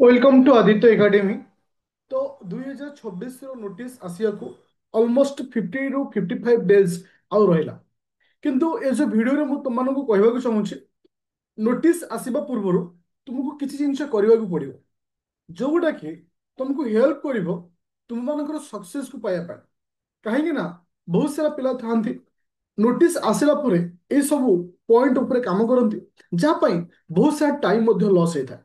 Welcome to Aditya academy. तो 2026 notice आसिया को almost 50 रु 55 डेज आउ रहिला। किंतु ए जो वीडियो रे मु तुम मानको कहबाक चाहूची नोटिस आसीबा पूर्वरु तुमको किछि जिंस करबा को पड़िबो जोगुटा कि तुमको हेल्प करिवो तुम मानकर सक्सेस को पाया पाए। कहीं ना बहुत सारा पिला थांती नोटिस आसिला परे ए सब पॉइंट ऊपर काम करती जहाँ बहुत सारा टाइम लॉस होता है।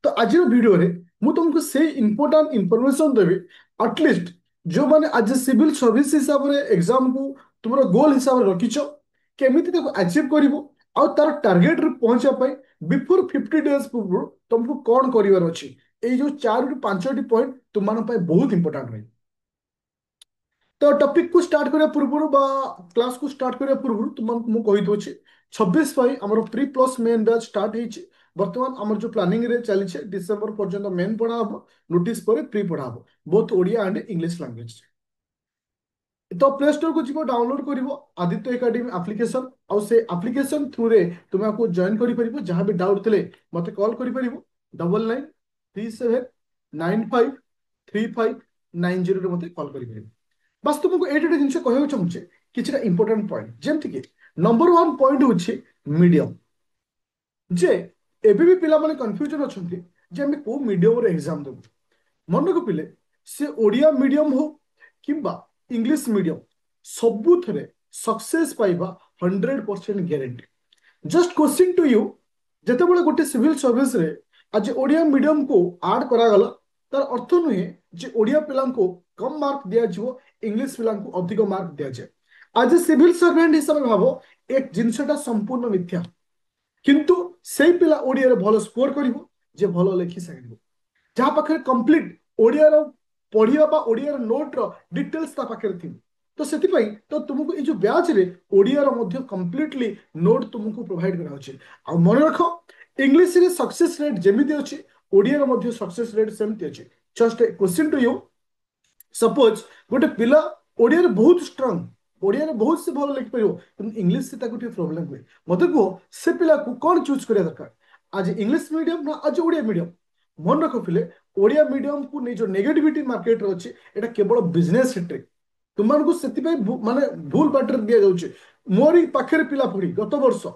तो आज वीडियो रे मु तुमको से इंपोर्टेंट इंफॉर्मेशन देवी एटलिस्ट जो माने आज सिविल सर्विस हिसाब रे एग्जाम को तुमरो गोल हिसाब रे रखिछ केमिति ताको अचीव करिवो आ तार टारगेट रे पहुंचा पाई बिफोर 50 डेज पूर्व तुमको कौन करिवार अछि। ए जो 4 रु 5टी पॉइंट तुम मान पाई बहुत इंपोर्टेंट रही। तो टॉपिक को स्टार्ट करिया पूर्व बा क्लास को स्टार्ट करिया पूर्व तुमको मु कहि दोछि 26 हमर pre plus main batch start ହେଇଛି। ବର୍ତ୍ତମାନ ଆମର जो प्लानिंग रे चली डिसेम्बर पर्यंत मेन पढ़ा हम नोटिस पर प्री पढ़ा हम both Odia and English language. तो प्ले स्टोर को जीव डाउनलोड कर आदित्य एकेडमी एप्लिकेशन आउ से एप्लिकेशन थ्रू रे तुम आपको जॉइन कर जहाँ भी डाउट थे मत कॉल कर 9937953590 मत कॉल कर। बस तुमको ये जिन कहना चाहूचे कि इंपोर्टेंट पॉइंट जमती कि नंबर वन पॉइंट हूँ मीडियम जे एबी भी पिला माने कंफ्यूजन अछंती जे हम को मीडियम रे एग्जाम देबो। मन को पिले से ओडिया मीडियम हो किंबा इंग्लिश मीडियम सबुथरे सक्सेस पाइबा 100% guarantee. Just question to you जते बळे गोटे सिविल सर्विस रे आज ओडिया मीडियम को ऐड करा गला तार अर्थ नुहे जे ओडिया पिला को कम मार्क दिया जिवो इंग्लिश पिला को अधिक मार्क दिया जाए। आज सिविल सर्वेंट हिसाब से भाबो एक जिनसटा संपूर्ण मिथ्या किंतु से पिला ओडिया भल स्कोर करिवो जे भल लेखि सकिबो जहाँ पाखे कंप्लीट ओडिया पढ़िया बा ओडिया नोट रो डिटेल्स ता पाखे थी। तो से तो तुमको ये जो ब्याज रे ओडिया रो मध्य कंप्लीटली नोट तुमको प्रोवाइड करा होचे। आ मन रखो इंग्लिश रे सक्सेस रेट जेमिति अछि ओडिया रो मध्य सक्सेस रेट सेमति अछि। Just a question to you suppose गोटे पिला ओडिया रे बहुत स्ट्रांग ओडिया रे बहुत से भल लिखि परियो किंतु इंग्लिश से ताको प्रॉब्लम हुए मते को से पिला को कोन चूज करिया दरकार आज इंग्लिश मीडियम ना आज ओडिया मीडियम। मन रख पिले ओडिया मीडियम को नहीं जो नेगेटिविटी मार्केट रे अछि एटा केवल बिजनेस ट्रिक तुमको से माने भूल बाटर दिया जाउछि। मोरी पाखरे पिला पढ़ी गत वर्ष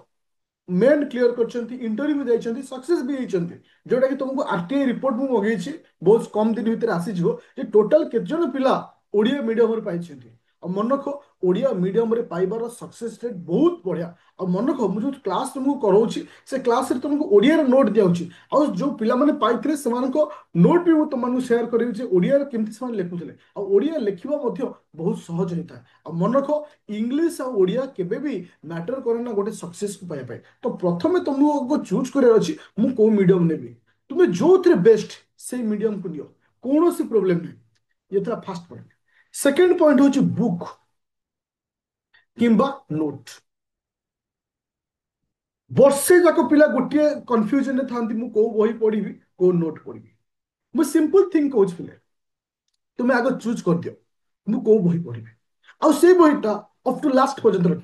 मेन क्लियर करछंती इंटरव्यू जाइछंती सक्सेस भी होइछंती जोटा कि तुमको आरटीआई रिपोर्ट मु मगेछि बहुत कम दिन भीतर आसी जिवो जे टोटल केत जन पिला ओडिया मीडियम रे पाइछंती। आ मन रखो ओडिया मीडियम रे पाइबार सक्सेस रेट बहुत बढ़िया। आ मन रखो मु जो क्लास तुमको कराउछि से क्लास रे तुमको ओडिया रे नोट दियाउछि आ जो पिला माने पाइथिले सेमानको नोट भी मु तुमनु शेयर करिवि जे ओडिया रे केमति समान लेखुथिले आ ओडिया लेखिबा मध्य बहुत सहज होता है। आ मन रखो इंग्लिश आ ओडिया केबे भी मैटर करे ना गोटे सक्सेस को पाया पाए। तो प्रथमे तुमको चूज करार अछि मु को मीडियम नेबी तुमे जो थे बेस्ट से मीडियम को नियो कौन सी प्रॉब्लम नहीं। ये था फर्स्ट पॉइंट। सेकंड पॉइंट होची बुक किंबा नोट वर्षे जाक पिला गोटे कन्फ्यूजन था को बही पढ़ी को नोट पढ़ी मु सिंपल थिंग कहूँ पिले तुम्हें आग चूज कर दियो मु को बही पढ़ी आ से बहीटा अप टू लास्ट पर्यंत रख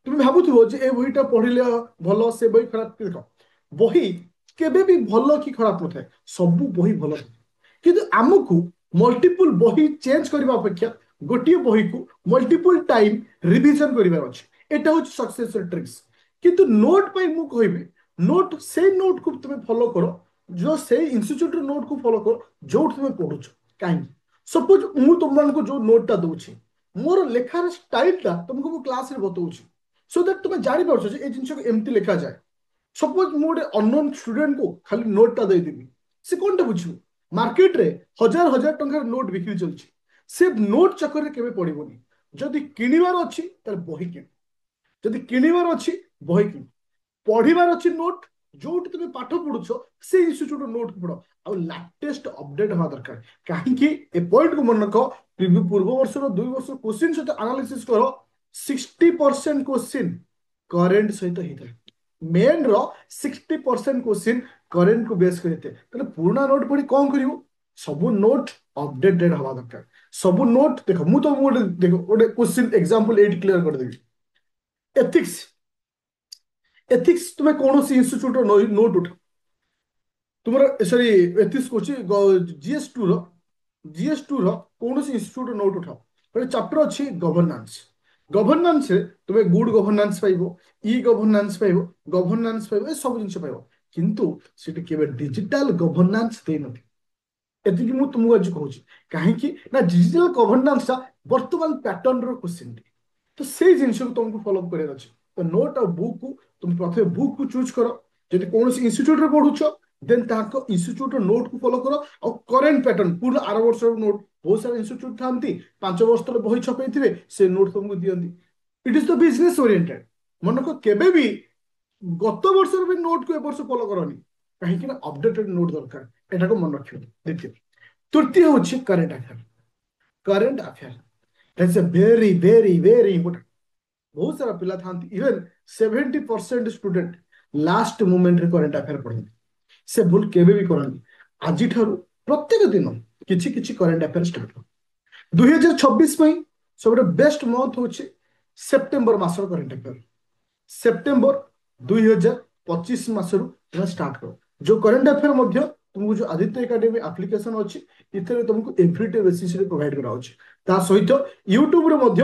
तुम भावुव जे ए बहीटा पढ़िले भल से बही खराब देख बही केबे भी भल कि खराब न थाए सबू बही भल किंतु आमको मल्टीपल बही चेंज करने अपेक्षा गोटे बही को मल्टीपल टाइम रिविजन करिवार अछि एटा होछि सक्सेस ट्रिक्स। किंतु नोट पाई मु कहबे नोट से नोट को तुम फॉलो करो जो से इंस्टीट्यूट नोट को फॉलो करो जो तुम पढ़ुछ कहीं सपोज मु तुमको जो नोटा दूची मोर लेखार स्टाइलटा तुमको मु क्लास रे बताऊची सो दैट तुम जानी पारछो जे ए जिंस को एमती लिखा जाए। सपोज मु गोटे अननोन स्टूडेंट को खाली नोटटा दे देबी से कोनटा बुझिबो मार्केट रे हजार हजार टंकार नोट बिक्री चलछि से नोट चक्कर रे केबे पड़िबोनी। जदि किनिबार अछि त बही किन जदि किनिबार अछि बही किन पढ़िबार अछि नोट जो तुम पाठ पढ़ुछ से इंस्टीट्यूट नोट पढ़ आ लेटेस्ट अपडेट हवा दरकार कहीं ए पॉइंट को मन रख पूर्व वर्ष 2 वर्ष क्वेश्चन सहित एनालिसिस कर 60% क्वेश्चन करेंट सहित होता है मेन रो 60% क्वेश्चन करेंट को बेस करते पुराना नोट पढ़ी कौन कर सबू नोट अपडेटेड हवा दरकार सबू नोट देख मु तो देख गोटे क्वेश्चन एग्जांपल एट क्लियर कर देबी एथिक्स एथिक्स तुम्हें कौन सी इंस्टीट्यूट नोट उठ तुमर सॉरी एथिस कोची जीएस2 रो जीएस2 रो कोनोसी इंस्टीट्यूट नोट उठाओ ଗୋଟେ ଚାପ୍ଟର ଅଛି ଗଭର୍ନାନ୍ସ। ଗଭର୍ନାନ୍ସରେ ତୁମେ ଗୁଡ୍ ଗଭର୍ନାନ୍ସ ପାଇବ, ଇ ଗଭର୍ନାନ୍ସ ପାଇବ, ଗଭର୍ନାନ୍ସ ପାଇବ, ଏ ସବୁ ଜିନିଷ ପାଇବ। କିନ୍ତୁ ସେଠି କେବେ ଡିଜିଟାଲ ଗଭର୍ନାନ୍ସ ଦେଇନଥିବ। ଏତିକି ମୁଁ ତୁମକୁ ଆଜି କହୁଛି। କାହିଁକି ନା ଡିଜିଟାଲ ଗଭର୍ନାନ୍ସଟା ବର୍ତ୍ତମାନ ପ୍ୟାଟର୍ନର କ୍ୱେଶ୍ଚିନ୍। ତ ସେଇ ଜିନିଷକୁ ତୁମକୁ ଫଲୋ କରିବାର ଅଛି। ତ ନୋଟ୍ ଆଉ ବୁକ୍ ତୁମେ ପ୍ରଥମେ ବୁକ୍ କୁ ଚୁଜ୍ କର। ଯଦି କୌଣସି ଇନଷ୍ଟିଚ୍ୟୁଟରେ ପଢୁଛ ଦେନ୍ ତାଙ୍କ ଇନଷ୍ଟିଚ୍ୟୁଟର ନୋଟ୍ କୁ ଫଲୋ କର। ଆଉ କରେଣ୍ଟ ପ୍ୟାଟର୍ନ ପୁରା ଆର ବର୍ଷର ନୋଟ୍, ବହୁତ ସାରା ଇନଷ୍ଟିଚ୍ୟୁଟ ଥାନ୍ତି 5 ବର୍ଷର ବହି ଛପେଇଥିବେ, ସେ ନୋଟ୍ ତୁମକୁ ଦିଅନ୍ତି। ଇଟ୍ ଇସ୍ ଦ ବିଜନେସ୍ ଓରିଏଣ୍ଟେଡ୍। ମନେକ କେବେ ବି ଗତ ବର୍ଷର ବି ନୋଟ୍କୁ ଏ ବର୍ଷ ଫଲୋ କରନି, କାହିଁକି ନା ଅପଡେଟେଡ୍ ନୋଟ୍ ଦରକାର। ଏଟାକୁ ମନେ ରଖିବ। ଦ୍ୱିତୀୟ ତୃତୀୟ ହେଉଛି current affair. Current affair that's a very very very important. ବହୁତ ସାରା ପିଲା ଥାନ୍ତି, ଇଭେନ୍ 70% ଷ୍ଟୁଡେଣ୍ଟ ଲାଷ୍ଟ ମୋମେଣ୍ଟରେ କରେଣ୍ଟ ଆଫେୟାର ପଢନ୍ତି। ସେ ଭୁଲ କେବେ ବି କରନ୍ତି। ଆଜିଠାରୁ ପ୍ରତ୍ୟେକ ଦିନ କିଛି କିଛି କରେଣ୍ଟ ଆଫେୟାର ଷ୍ଟାର୍ଟ ହେବ। 2026 ପାଇଁ ସବୁଠୁ ବେଷ୍ଟ ମନ୍ଥ ହେଉଛି ସେପ୍ଟେମ୍ବର ମାସର କରେଣ୍ଟ ଆଫେୟାର। ସେପ୍ଟେମ୍ବର 2025 ମାସରୁ ତୁମେ ଷ୍ଟାର୍ଟ କର। ଯୋଉ କରେଣ୍ଟ ଆଫେୟାର ମଧ୍ୟ ତୁମକୁ ଯୋଉ ଆଦିତ୍ୟ ଏକାଡେମୀ ଆପ୍ଲିକେସନ ଅଛି, ଏଥିରେ ତୁମକୁ ଏଭ୍ରିଡେ ବେସିସରେ ପ୍ରୋଭାଇଡ କରାଯାଉଛି। ତା ସହିତ ୟୁଟ୍ୟୁବରେ ମଧ୍ୟ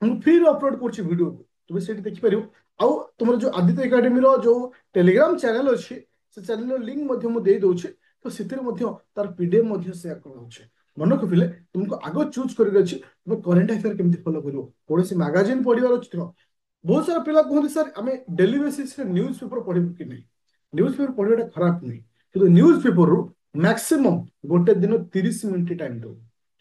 ମୁଁ ଫ୍ରିରେ ଅପଲୋଡ କରୁଛି ଭିଡିଓକୁ, ତୁମେ ସେଇଠି ଦେଖିପାରିବ। ଆଉ ତୁମର ଯୋଉ ଆଦିତ୍ୟ ଏକାଡେମୀର ଯୋଉ ଟେଲିଗ୍ରାମ ଚ୍ୟାନେଲ ଅଛି, ସେ ଚ୍ୟାନେଲର ଲିଙ୍କ ମଧ୍ୟ ମୁଁ ଦେଇ ଦଉଛି। ତ ସେଥିରେ ମଧ୍ୟ ତାର ପିଡିଏଫ ମଧ୍ୟ ସେୟାର କରାଯାଉଛି। ମନେ ରଖିଲେ ତୁମକୁ ଆଗ ଚୁଜ୍ କରିବାର ଅଛି ତୁମେ କରେଣ୍ଟ ଆଫେୟାର କେମିତି ଫଲୋ କରିବ। କୌଣସି ମାଗାଜିନ୍ ପଢିବାର ଅଛି ଦେଖ। ବହୁତ ସାରା ପିଲା କୁହନ୍ତି ସାର୍ ଆମେ ଡେଲି ବେସିସରେ ନ୍ୟୁଜ୍ ପେପର ପଢିବୁ କି ନାହିଁ। ନ୍ୟୁଜ୍ ପେପର ପଢିବାଟା ଖରାପ ନୁହେଁ, କିନ୍ତୁ ନ୍ୟୁଜ୍ ପେପରରୁ ମ୍ୟାକ୍ସିମମ୍ ଗୋଟେ ଦିନ 30 ମିନିଟ୍ ଟାଇମ୍ ଦେବ।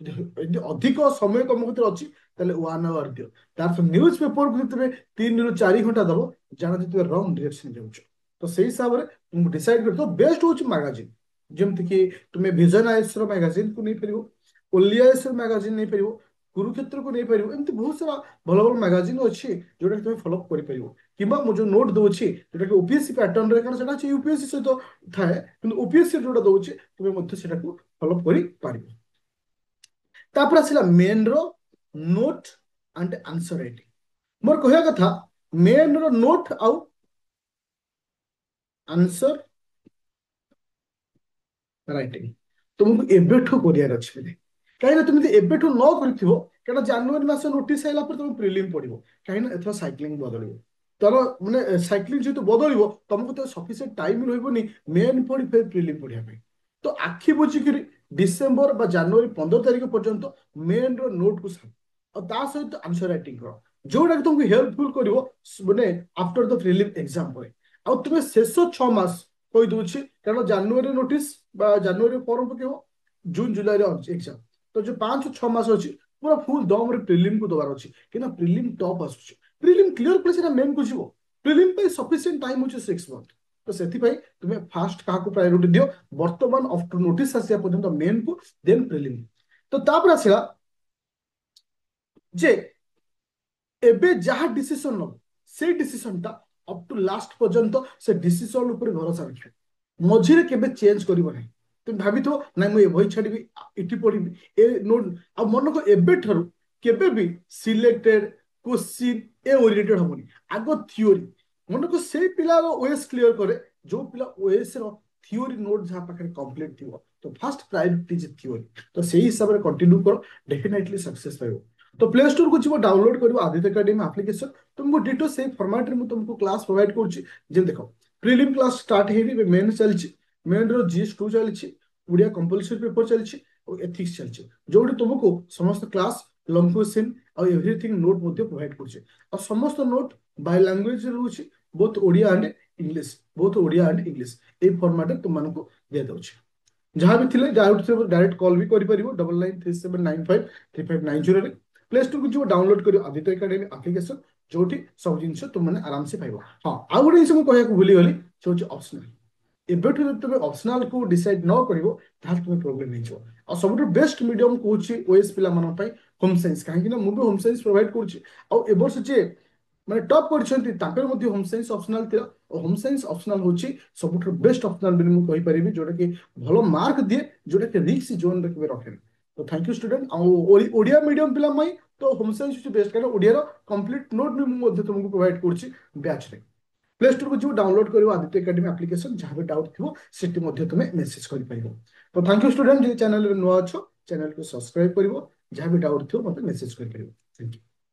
ଯଦି ଅଧିକ ସମୟ ତମ ଭିତରେ ଅଛି ତାହେଲେ 1 ଆୱାର ଦିଅ। ତାର ନ୍ୟୁଜ୍ ପେପରକୁ ଯଦି ତୁମେ 3 ରୁ 4 ଘଣ୍ଟା ଦବ, ଜାଣ ଯେ ତୁମେ ରଙ୍ଗ ଡିରେକ୍ସନ ଯାଉଛ। ତ ସେଇ ହିସାବରେ ତୁମକୁ ଡିସାଇଡ କରିଥିବ ବେଷ୍ଟ ହେଉଛି ମାଗାଜିନ୍। ଯେମିତିକି ତୁମେ ଭିଜନ ଆଇଏସ୍ ର ମାଗାଜିନ୍କୁ ନେଇପାରିବ, ଓଲି ଆଇଏସ୍ ର ମାଗାଜିନ୍ ନେଇପାରିବ, କୁରୁକ୍ଷେତ୍ରକୁ ନେଇପାରିବ। ଏମିତି ବହୁତ ସାରା ଭଲ ଭଲ ମାଗାଜିନ୍ ଅଛି ଯୋଉଟାକି ତୁମେ ଫଲୋ କରିପାରିବ। କିମ୍ବା ମୁଁ ଯୋଉ ନୋଟ୍ ଦଉଛି ଯୋଉଟାକି ଓପିଏସ୍ସି ପ୍ୟାଟର୍ନରେ, କାରଣ ସେଟା ଅଛି ୟୁପିଏସ୍ସି ସହିତ ଥାଏ, କିନ୍ତୁ ଓପିଏସ୍ସି ଯୋଉଟା ଦଉଛି ତୁମେ ମଧ୍ୟ ସେଟାକୁ ଫଲୋ କରିପାରିବ। ତାପରେ ଆସିଲା ମେନ୍ ର ନୋଟ୍ ଆଣ୍ଡ ଆନ୍ସର ରାଇଟିଂ। ମୋର କହିବା କଥା ମେନ୍ ର ନୋଟ୍ ଆଉ ଆନ୍ସର ରାଇଟିଂ ତୁମକୁ ଏବେଠୁ କରିବାର ଅଛି ବୋଲି। କାହିଁକିନା ତୁମେ ଯଦି ଏବେଠୁ ନ କରିଥିବ, କାରଣ ଜାନୁଆରୀ ମାସ ନୋଟିସ୍ ଆସିଲା ପରେ ତମେ ପ୍ରିଲିମ୍ ପଢିବ। କାହିଁକିନା ଏଥର ସାଇକ୍ଲିଂ ବଦଳିବ। ତାର ମାନେ ସାଇକ୍ଲିଂ ଯେହେତୁ ବଦଳିବ, ତମକୁ ତ ସଫିସିଏଣ୍ଟ ଟାଇମ ରହିବନି ମେନ୍ ପଢି ଫେର ପ୍ରିଲିମ୍ ପଢିବା ପାଇଁ। ତ ଆଖି ବୁଝିକିରି ଡିସେମ୍ବର ବା ଜାନୁଆରୀ 15 ତାରିଖ ପର୍ଯ୍ୟନ୍ତ ମେନ୍ ର ନୋଟ୍ କୁ ସାର। ଆଉ ତା ସହିତ ଆନ୍ସର ରାଇଟିଂ କର, ଯୋଉଟାକି ତୁମକୁ ହେଲ୍ପଫୁଲ କରିବ ମାନେ ଆଫ୍ଟର ଦ ପ୍ରିଲିମ୍ ଏକ୍ସାମ ପରେ। ଆଉ ତୁମେ ଶେଷ 6 ମାସ କହିଦଉଛି, କାରଣ ଜାନୁଆରୀ ନୋଟିସ୍ বা ଜାନୁଆରୀ ଫର୍ମ ପକେଇବ, ଜୁନ ଜୁଲାଇରେ ଏକ୍ସାମ। ତ ଯୋଉ 5-6 ମାସ ଅଛି ପୁରା ଫୁଲ ଦମରେ ପ୍ରିଲିମ୍ କୁ ଦେବାର ଅଛି। କିନ୍ତୁ ପ୍ରିଲିମ୍ ଟପ୍ ଆସୁଛି, ପ୍ରିଲିମ୍ କ୍ଲିୟର କଲେ ସେଟା ମେନ୍ କୁ ଯିବ। ପ୍ରିଲିମ୍ ପାଇଁ ସଫିସିଏଣ୍ଟ ଟାଇମ ହେଉଛି 6 ମନ୍ଥ। ତ ସେଥିପାଇଁ ତୁମେ ଫାଷ୍ଟ କାହାକୁ ପ୍ରାୟୋରିଟି ଦିଅ, ବର୍ତ୍ତମାନ ଅଫ୍ଟର ନୋଟିସ୍ ଆସିବା ପର୍ଯ୍ୟନ୍ତ ମେନ୍ କୁ, ଦେନ୍ ପ୍ରିଲିମ୍। ତ ତାପରେ ଆସିଲା ଯେ ଏବେ ଯାହା ଡିସିସନ ନବ, ସେଇ ଡିସିସନଟା ଅପ୍ ଟୁ ଲାଷ୍ଟ ପର୍ଯ୍ୟନ୍ତ ସେ ଡିସିସନ ଉପରେ ଭରସା ରଖିବ। ମଝିରେ କେବେ ଚେଞ୍ଜ କରିବ ନାହିଁ। তুমি ଭାବିଥିବ ନାଇଁ ମୁଁ ଏ ବହି ଛାଡ଼ିବି, ଏଠି ପଢିବି, ଏ ନୋଟ। ଆଉ ମନେକ ଏବେଠାରୁ କେବେ ବି ସିଲେକ୍ଟେଡ କୋଶ୍ଚିନ୍ ଏ ଓରିଏଣ୍ଟେଡ ହବନି। ଆଗ ଥିଓରି। ମନେକ ସେଇ ପିଲାର ଓଏସ୍ କ୍ଲିୟର କରେ ଯୋଉ ପିଲା ଓଏସ୍ ର ଥିଓରି ନୋଟ ଯାହା ପାଖରେ କମ୍ପ୍ଲିଟ ଥିବ। ତ ଫାଷ୍ଟ ପ୍ରାୟୋରିଟି ଯେ ଥିଓରି। ତ ସେଇ ହିସାବରେ କଣ୍ଟିନ୍ୟୁ କର, ଡେଫିନେଟଲି ସକ୍ସେସ୍ ପାଇବ। तो प्ले स्टोर को जीव डाउनलोड कर आदित्य एकेडमी एप्लिकेशन। तुमको डिटो से फॉर्मेट रे तुमको क्लास प्रोवाइड करूची। जे देखो प्रीलिम क्लास स्टार्ट हेरी मेन चलची, मेन रो जीएस2 चलची, ओडिया कंपलसरी पेपर चलची और एथिक्स चलची, जोडी तुमको समस्त क्लास लॉन्ग क्वेश्चन और एवरीथिंग नोट मध्ये प्रोवाइड करूची। और समस्त नोट बाय लैंग्वेज रहूची, both Odia and English, both Odia and English ए फॉर्मेट तुमको दिया दउची। जहाँ भी थिले डायरेक्ट कॉल भी करि परिबो 9937953590 रे। प्ले स्टोर को जो डाउनलोड करियो आदित्य एकेडमी एप्लिकेशन, जोठी सब जिंस तुम माने आराम से पाइबो। हां आ गुटे जिंस मु कहया को भूली गली, से होची ऑप्शनल। एबेठु जब तुम ऑप्शनल को डिसाइड न करिवो ताल तुम प्रॉब्लम नै जो। और सबटु बेस्ट मीडियम कोची ओएस पिला मन पई होम साइंस, काहे कि ना मु भी होम साइंस प्रोवाइड करची। आ ए वर्ष जे माने टॉप करछंती ताकर मध्ये होम साइंस ऑप्शनल थिला। और होम साइंस ऑप्शनल होची सबटु बेस्ट ऑप्शनल बिन मु कहि परिबी, जोटा कि भलो मार्क दिए, जोटा कि रिस्क जोन रे केबे रखेन। तो थैंक यू स्टूडेंट। आ ओडिया मीडियम पिला मई तो होम साइंस इज बेस्ट, कारण ओडिया रो कंप्लीट नोट भी मु मध्ये तुमको प्रोवाइड करछि बैच रे। ପ୍ଲେ ଷ୍ଟୋର को जो डाउनलोड करियो आदित्य एकेडमी एप्लिकेशन जहाँ भी डाउट थी सेठी मध्य तुम मेसेज कर पाइबो। तो thank you student, J channel रे नुआ अछो चैनल को सब्सक्राइब करिवो, जहाँ भी डाउट थी मते मेसेज कर पाइबो। Thank you.